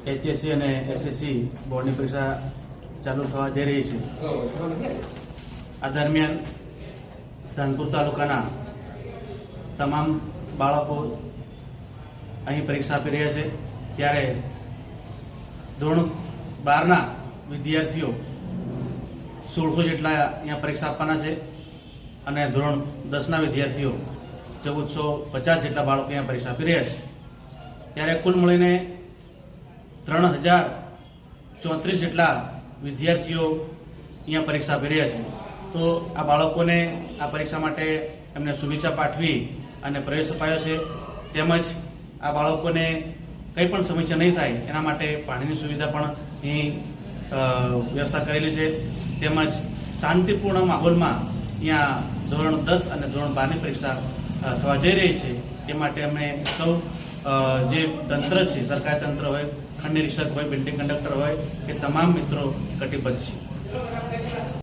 HSC અને SSC બોર્ડની પરીક્ષા ચાલુ થવા જઈ રહી છે। આ દરમિયાન ધાનપુર તાલુકાના તમામ બાળકો અહીં પરીક્ષા આપી રહ્યા છે। ત્યારે ધોરણ 12ના વિદ્યાર્થીઓ 1600 જેટલા અહીંયા પરીક્ષા આપવાના છે અને ધોરણ 10ના વિદ્યાર્થીઓ 1450 જેટલા બાળકો અહીંયા પરીક્ષા આપી રહ્યા છે। ત્યારે કુલ મળીને 3034 જેટલા વિદ્યાર્થીઓ અહીંયા પરીક્ષા આપી રહ્યા છે। તો આ બાળકોને આ પરીક્ષા માટે એમને શુભેચ્છા પાઠવી અને પ્રવેશ અપાયો છે। તેમજ આ બાળકોને કંઈ પણ સમસ્યા નહીં થાય એના માટે પાણીની સુવિધા પણ અહીં વ્યવસ્થા કરેલી છે। તેમજ શાંતિપૂર્ણ માહોલમાં અહીંયા ધોરણ 10 અને ધોરણ 12ની પરીક્ષા થવા જઈ રહી છે। તે માટે અમે સૌ જે તંત્ર છે, સરકારી તંત્ર હોય, ખંડ નિરીક્ષક હોય, બિલ્ડિંગ કંડક્ટર હોય, કે તમામ મિત્રો કટિબદ્ધ છે।